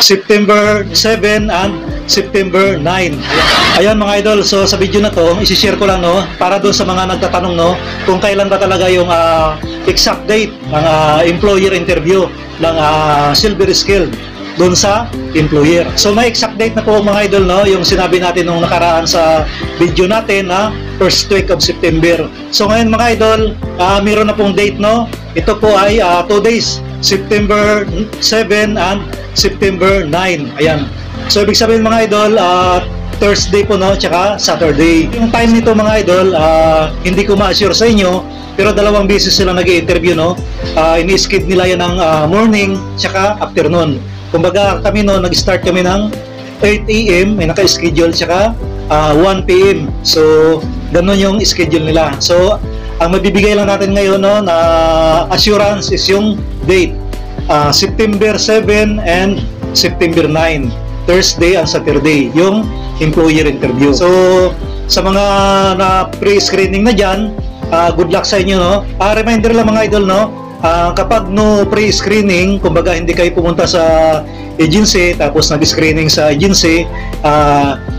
September 7 and September 9. Ayan mga idol, so sa video na to, isi-share ko lang no, para doon sa mga nagtatanong no, kung kailan ba talaga yung exact date ng employer interview ng Silver Skill doon sa employer. So may exact date na po mga idol no, yung sinabi natin nung nakaraan sa video natin na first week of September. So ngayon mga idol, meron na pong date no. Ito po ay 2 days, September 7 and September 9. Ayan. So ibig sabihin mga idol, Thursday po no, tsaka Saturday. Yung time nito mga idol, hindi ko ma-assure sa inyo, pero dalawang beses sila nag-i-interview no. Ini-skip nila yan ng morning tsaka afternoon. Kumbaga kami no, nag-start kami ng 8 AM, may naka-schedule, tsaka 1 PM. So ganun yung schedule nila. So ang mabibigay lang natin ngayon no, na assurance is yung date, September 7 and September 9, Thursday and Saturday, yung employer interview. So sa mga na pre-screening na dyan, good luck sa inyo no. Reminder lang mga idol no, kapag no pre-screening, kumbaga hindi kayo pumunta sa agency tapos nag-screening sa agency,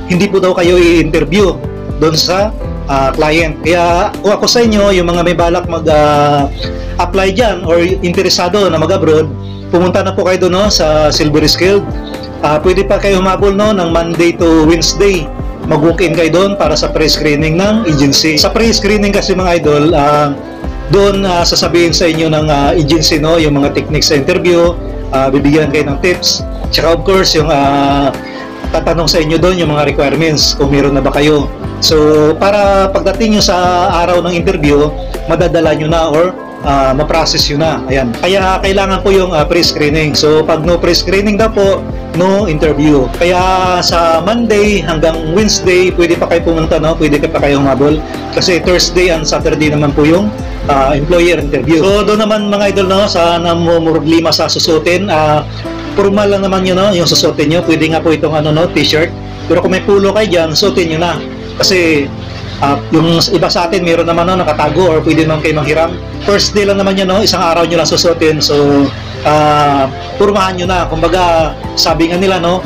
hindi po daw kayo i-interview doon sa client. Kaya kung ako sa inyo, yung mga may balak mag-apply dyan or interesado na mag-abroad, pumunta na po kayo doon no, sa Silver Skill. Pwede pa kayo humabol no, ng Monday to Wednesday. Mag-walk-in kayo doon para sa pre-screening ng agency. Sa pre-screening kasi mga idol, doon sasabihin sa inyo ng agency no, yung mga techniques sa interview, bibigyan kayo ng tips, tsaka of course yung tatanong sa inyo doon yung mga requirements kung meron na ba kayo. So para pagdating nyo sa araw ng interview, madadala nyo na or ma-process yun na. Ayan. Kaya kailangan po yung pre-screening. So pag no pre-screening daw po, no interview. Kaya sa Monday hanggang Wednesday, pwede pa kayo pumunta, no? Pwede pa kayo humabol. Kasi Thursday and Saturday naman po yung employer interview. So doon naman mga idol, no, sa namumurlima sa susutin, formal lang naman yun, no, yung susutin nyo. Pwede nga po itong ano, no, t-shirt. Pero kung may pulo kayo dyan, suotin nyo na. Kasi yung iba sa atin, meron naman no, nakatago or pwede naman kayo manghiram. First day lang naman yun, no, isang araw nyo lang susutin. So turmahan nyo na. Kumbaga sabi nga nila no,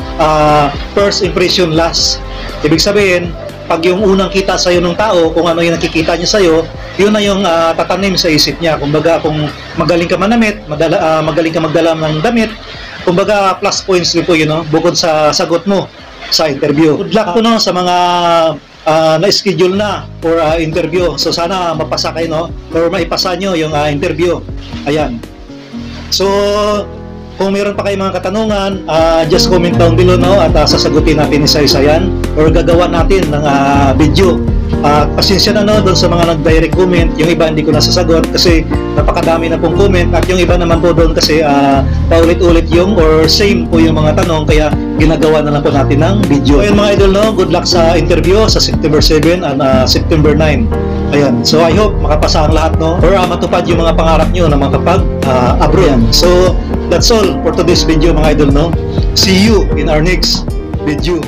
first impression last. Ibig sabihin, pag yung unang kita sa'yo ng tao, kung ano yung nakikita niya sa'yo, yun na yung tatanim sa isip niya. Kumbaga kung magaling ka manamit, magaling ka magdala ng damit, kumbaga plus points din po yun, no, bukod sa sagot mo sa interview. Good luck po no, sa mga na-schedule na for interview. So sana mapasa kayo no, or maipasa nyo yung interview. Ayan. So kung meron pa kayong mga katanungan, just comment down below no, at sasagutin natin isa-isa yan or gagawa natin ng video. Pasensya na no doon sa mga nag-direct comment, yung iba hindi ko nasasagot kasi napakadami na pong comment, at yung iba naman po doon kasi paulit-ulit yung or same po yung mga tanong, kaya ginagawa na lang po natin ng video. Ayun mga idol no, good luck sa interview sa September 7 and September 9. Ayan, so I hope makapasa ang lahat no, or matupad yung mga pangarap nyo na makapag abroad. So that's all for today's video mga idol no. See you in our next video.